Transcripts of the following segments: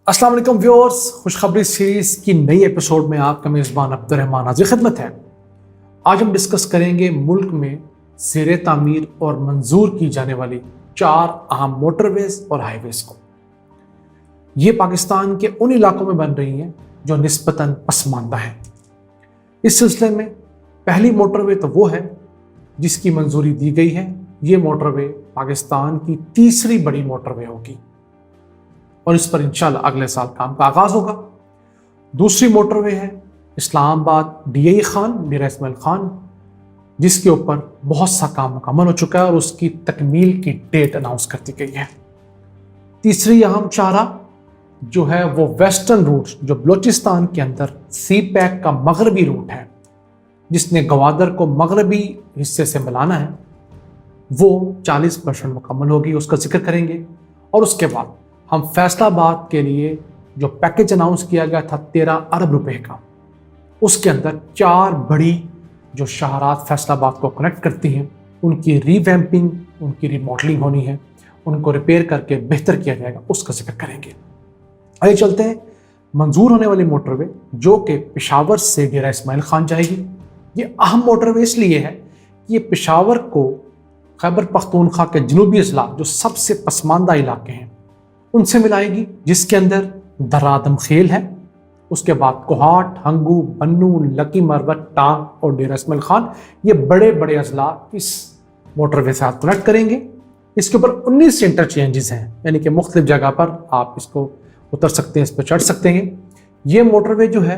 अस्सलाम वालेकुम व्यूअर्स, खुशखबरी सीरीज़ की नई एपिसोड में आपका मेज़बान अब्दुर्रहमान हाज़िर खिदमत है। आज हम डिस्कस करेंगे मुल्क में ज़ेर तामीर और मंजूर की जाने वाली 4 अहम मोटरवेज़ और हाईवेज़ को। ये पाकिस्तान के उन इलाकों में बन रही हैं जो निस्बतन पसमानदा हैं। इस सिलसिले में पहली मोटरवे तो वो है जिसकी मंजूरी दी गई है। ये मोटरवे पाकिस्तान की तीसरी बड़ी मोटरवे होगी और इस पर इंशाल्लाह अगले साल काम का आगाज होगा। दूसरी मोटरवे है इस्लामाबाद डीआई खान मीरा इस्माइल खान, जिसके ऊपर बहुत सा काम मुकम्मल हो चुका है और उसकी तकमील की डेट अनाउंस कर दी गई है। तीसरी अहम चारा जो है वो वेस्टर्न रूट, जो बलूचिस्तान के अंदर सी पैक का मगरबी रूट है, जिसने गवादर को मगरबी हिस्से से मिलाना है, वो 40% मुकम्मल होगी, उसका जिक्र करेंगे। और उसके बाद हम फैसलाबाद के लिए जो पैकेज अनाउंस किया गया था 13 अरब रुपए का, उसके अंदर 4 बड़ी जो शहरात फैसलाबाद को कनेक्ट करती हैं, उनकी रीवैम्पिंग, उनकी रिमॉडलिंग होनी है, उनको रिपेयर करके बेहतर किया जाएगा, उसका जिक्र करेंगे। आइए चलते हैं मंजूर होने वाली मोटरवे जो कि पेशावर से डेरा इस्माइल खान जाएगी। ये अहम मोटरवे इसलिए है कि ये पेशावर को खैबर पख्तूनख्वा के जनूबी अजला जो सबसे पसमानदा इलाके हैं उनसे मिलाएगी, जिसके अंदर दर्रा खेल है, उसके बाद कोहाट, हंगू, बन्नू, लकी मरवत, टांग और डेरा इस्माइल खान, ये बड़े बड़े अजला इस मोटरवे से आप कनेक्ट करेंगे। इसके ऊपर 19 इंटरचेंजेस हैं, यानी कि मुख्तलिफ जगह पर आप इसको उतर सकते हैं, इस पर चढ़ सकते हैं। ये मोटरवे जो है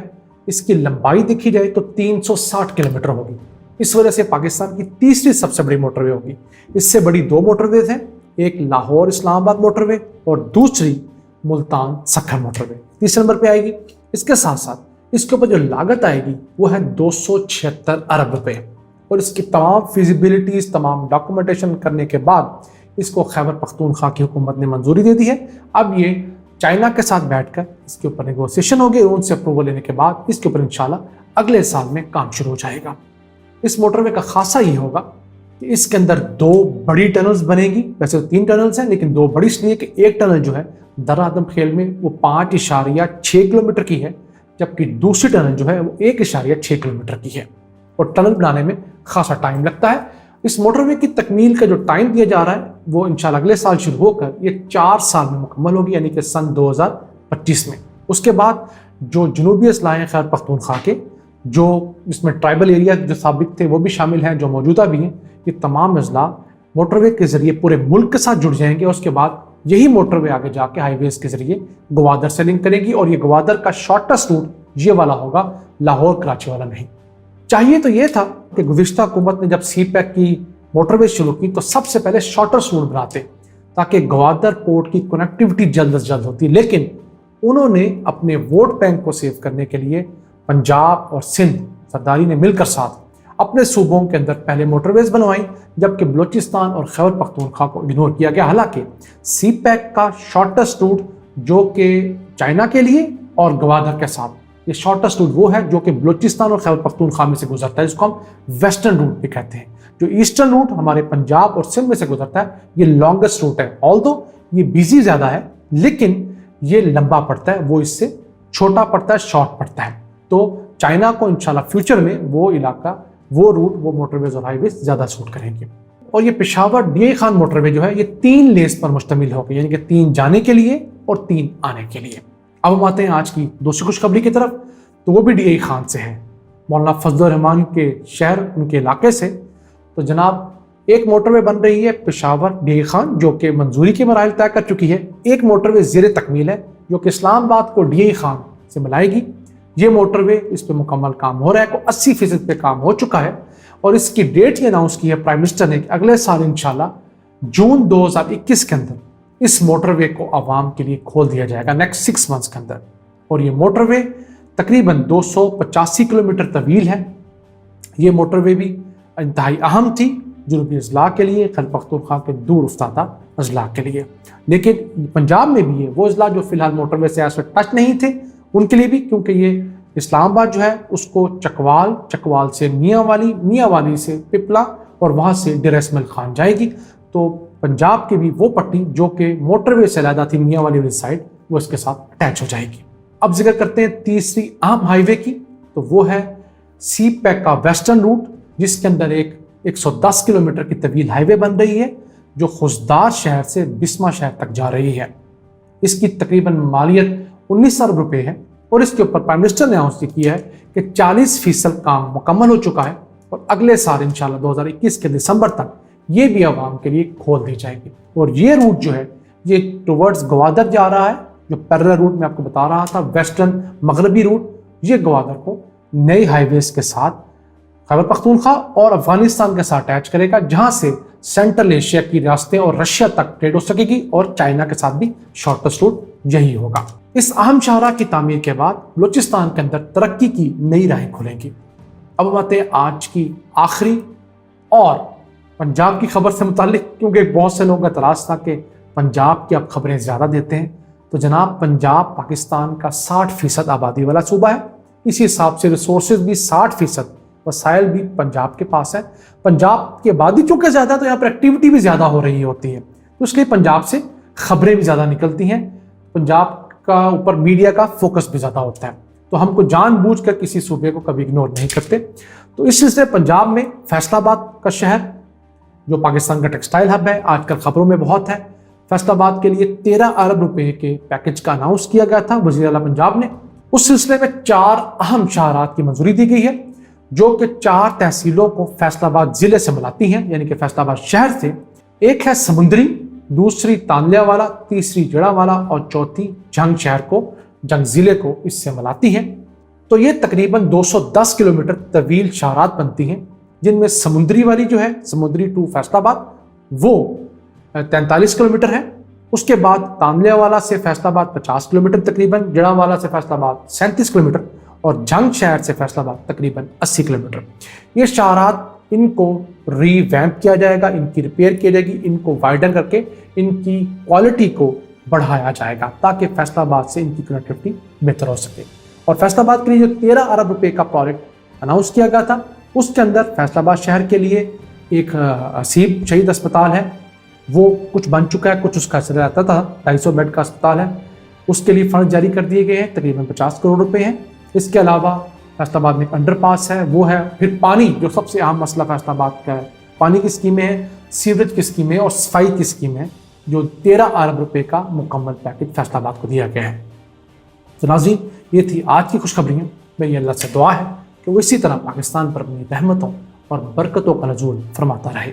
इसकी लंबाई देखी जाए तो 360 किलोमीटर होगी। इस वजह से पाकिस्तान की तीसरी सबसे बड़ी मोटरवे होगी। इससे बड़ी 2 मोटरवेज हैं, एक लाहौर इस्लामाबाद मोटरवे और दूसरी मुल्तान सक्खर मोटरवे तीसरे नंबर पे आएगी। इसके साथ साथ इसके ऊपर जो लागत आएगी वो है 276 अरब रुपए और इसकी तमाम फिजिबिलिटीज, तमाम डॉक्यूमेंटेशन करने के बाद इसको खैबर पख्तूनख्वा की हुकूमत ने मंजूरी दे दी है। अब ये चाइना के साथ बैठकर इसके ऊपर नेगोशिएशन होगी और उनसे अप्रूवल लेने के बाद इसके ऊपर इंशाल्लाह अगले साल में काम शुरू हो जाएगा। इस मोटरवे का खासा ये होगा कि इसके अंदर 2 बड़ी टनल्स बनेगी। वैसे तो 3 टनल्स हैं, लेकिन 2 बड़ी इसलिए कि एक टनल जो है दर्रा आदम खेल में वो 5.6 किलोमीटर की है, जबकि दूसरी टनल जो है वो 1.6 किलोमीटर की है और टनल बनाने में खासा टाइम लगता है। इस मोटरवे की तकमील का जो टाइम दिया जा रहा है वो इंशाल्लाह अगले साल शुरू होकर ये 4 साल में मुकम्मल होगी, यानी कि सन 2025 में। उसके बाद जो जनूबी अजला हैं खैबर पख्तूनख्वा के, जो इसमें ट्राइबल एरिया जो साबिक थे वो भी शामिल हैं, जो मौजूदा भी हैं, ये तमाम अजला मोटरवे के ज़रिए पूरे मुल्क के साथ जुड़ जाएंगे। उसके बाद यही मोटरवे आगे जाके हाईवेज के ज़रिए गवादर से लिंक करेगी और ये गवादर का शॉर्टेस्ट रूट ये वाला होगा, लाहौर कराची वाला नहीं। चाहिए तो ये था कि गुज़िश्ता हुकूमत ने जब सी पैक की मोटरवे शुरू की तो सबसे पहले शॉर्टेस्ट रूट बनाते ताकि गवादर पोर्ट की कनेक्टिविटी जल्द से जल्द होती, लेकिन उन्होंने अपने वोट बैंक को सेव करने के लिए पंजाब और सिंध सरदारी ने मिलकर साथ अपने सूबों के अंदर पहले मोटरवेज बनवाई, जबकि बलूचिस्तान और खैबर पख्तूनख्वा को इग्नोर किया गया। हालांकि सी पैक का शॉर्टेस्ट रूट जो कि चाइना के लिए और गवादर के साथ, ये शॉर्टेस्ट रूट वो है जो कि बलूचिस्तान और खैबर पख्तूनख्वा में से गुजरता है, जिसको हम वेस्टर्न रूट भी कहते हैं। जो ईस्टर्न रूट हमारे पंजाब और सिंध में से गुजरता है ये लॉन्गेस्ट रूट है। ऑल्दो ये बिजी ज़्यादा है, लेकिन ये लंबा पड़ता है, वो इससे छोटा पड़ता है, शॉर्ट पड़ता है। तो चाइना को इंशाल्लाह फ्यूचर में वो इलाका, वो रूट, वो मोटरवेज और हाईवेज ज़्यादा सूट करेंगे। और ये पेशावर डीआई खान मोटरवे जो है ये 3 लेस पर मुश्तमिल होगी, यानी कि 3 जाने के लिए और 3 आने के लिए। अब हम आते हैं आज की दूसरी खुशखबरी की तरफ, तो वो भी डीआई खान से है, मौलाना फजलुर रहमान के शहर, उनके इलाके से। तो जनाब एक मोटरवे बन रही है पेशावर डीआई खान जो कि मंजूरी के मराहल तय कर चुकी है। एक मोटरवे ज़ेर तकमील है जो कि इस्लामाबाद को डीआई खान से मिलाएगी। ये मोटरवे, इस पे मुकम्मल काम हो रहा है, को 80% पे काम हो चुका है और इसकी डेट ये अनाउंस की है प्राइम मिनिस्टर ने कि अगले साल इंशाल्लाह जून 2021 के अंदर इस मोटरवे को आवाम के लिए खोल दिया जाएगा, नेक्स्ट 6 मंथ्स के अंदर। और ये मोटरवे तकरीबन 285 किलोमीटर तवील है। ये मोटरवे भी इंतहाई अहम थी जनूबी अजला के लिए, खैबर पख्तूनख्वा के दूर उफ्तादा अजला के लिए, लेकिन पंजाब में भी है वो अजला जो फिलहाल मोटरवे से ऐसे टच नहीं थे, उनके लिए भी, क्योंकि ये इस्लामाबाद जो है उसको चकवाल, चकवाल से मियाँ वाली से पिपला और वहाँ से डेरा इस्माइल खान जाएगी। तो पंजाब की भी वो पट्टी जो कि मोटरवे से अलहदा थी मियाँ वाली साइड, وہ اس کے ساتھ اٹیچ ہو جائے گی۔ اب ذکر کرتے ہیں تیسری اہم ہائی وے کی، تو وہ ہے سی پیک کا ویسٹرن روٹ، جس کے اندر ایک 110 کلومیٹر کی طویل ہائی وے بن رہی ہے جو خوزدار شہر سے بسما شہر تک جا رہی ہے۔ اس کی تقریباً مالیت 19 ارب روپے ہے، اور اس کے اوپر پرائم منسٹر نے اناؤنس کیا ہے کہ 40% کام مکمل ہو چکا ہے، اور اگلے سال انشاءاللہ 2021 کے دسمبر تک یہ بھی عوام کے لیے کھول دی جائے گی۔ اور یہ روٹ جو ہے یہ ٹورڈز گوادر جا رہا ہے، جو پیرلل روٹ میں آپ کو بتا رہا تھا، ویسٹرن مغربی روٹ، یہ گوادر کو نئی ہائی ویز کے ساتھ خیبر پختونخوا اور افغانستان کے ساتھ اٹیچ کرے گا، جہاں سے سینٹرل ایشیا کی ریاستیں اور رشیا تک ٹریڈ ہو سکے گی، اور چائنا کے ساتھ بھی شارٹیسٹ روٹ یہی ہوگا۔ اس اہم شاہراہ کی تعمیر کے بعد بلوچستان کے اندر ترقی کی نئی راہیں کھلیں گی۔ اب بات ہے آج کی آخری اور پنجاب کی خبر سے متعلق، کیونکہ بہت سے لوگوں کا اعتراض تھا کہ پنجاب کی اب خبریں زیادہ دیتے ہیں، تو جناب پنجاب پاکستان کا 60% آبادی والا صوبہ ہے، اسی حساب سے ریسورسز بھی 60%، وسائل بھی پنجاب کے پاس ہے۔ پنجاب کی آبادی چونکہ زیادہ ہے تو یہاں پر ایکٹیویٹی بھی زیادہ ہو رہی ہوتی ہے، تو اس لیے پنجاب سے خبریں بھی زیادہ نکلتی ہیں، پنجاب کا اوپر میڈیا کا فوکس بھی زیادہ ہوتا ہے، تو ہم کو جان بوجھ کر کسی صوبے کو کبھی اگنور نہیں کرتے۔ تو اس سلسلے پنجاب میں فیصل آباد کا شہر جو پاکستان کا ٹیکسٹائل ہب ہے، آج کل خبروں میں بہت ہے، فیصل آباد کے لیے 13 ارب روپے کے پیکج کا اناؤنس کیا گیا تھا وزیر اعلیٰ پنجاب نے۔ اس سلسلے میں 4 اہم شاہراہات کی منظوری دی گئی ہے، جو کہ 4 تحصیلوں کو فیصل آباد ضلع سے ملاتی ہیں، یعنی کہ فیصل آباد شہر سے۔ ایک ہے سمندری، دوسری تانلیہ والا، تیسری جڑا والا، اور چوتھی جنگ شہر کو، جنگ ضلع کو اس سے ملاتی ہیں۔ تو یہ تقریباً 210 کلومیٹر طویل شاہراہات بنتی ہیں، جن میں سمندری والی جو ہے، سمندری ٹو فیصل آباد، وہ 43 کلومیٹر ہے۔ اس کے بعد تانلیہ والا سے فیصل آباد 50 کلومیٹر تقریباً، جڑا والا سے فیصل آباد 37 کلومیٹر، اور جنگ شہر سے فیصل آباد تقریباً 80 کلومیٹر۔ یہ شاہراہات ان کو ری ویمپ کیا جائے گا، ان کی ریپیئر کی جائے گی، ان کو وائڈن کر کے ان کی کوالٹی کو بڑھایا جائے گا، تاکہ فیصل آباد سے ان کی کنیکٹیوٹی بہتر ہو سکے۔ اور فیصل آباد کے لیے جو 13 ارب روپے کا پروجیکٹ اناؤنس کیا گیا تھا، اس کے اندر فیصل آباد شہر کے لیے ایک حسیب شہید اسپتال ہے، وہ کچھ بن چکا ہے، کچھ اس کا چلا جاتا تھا، 250 بیڈ کا اسپتال ہے، اس کے لیے فنڈ جاری کر دیے گئے ہیں، تقریباً 50 کروڑ روپے ہیں۔ اس کے علاوہ فیصل آباد میں انڈر پاس ہے، وہ ہے، پھر پانی، جو سب سے اہم مسئلہ فیصل آباد کا ہے، پانی کی اسکیمیں ہیں، سیوریج کی اسکیمیں اور صفائی کی اسکیمیں، جو 13 ارب روپے کا مکمل پیکج فیصل آباد کو دیا گیا ہے۔ تو ناظرین، یہ تھی آج کی خوشخبریاں۔ میری اللہ سے دعا ہے کہ وہ اسی طرح پاکستان پر اپنی رحمتوں اور برکتوں کا نزول فرماتا رہے۔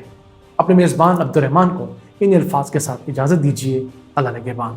اپنے میزبان عبد الرحمان کو ان الفاظ کے ساتھ اجازت دیجیے۔ اللہ نگہبان۔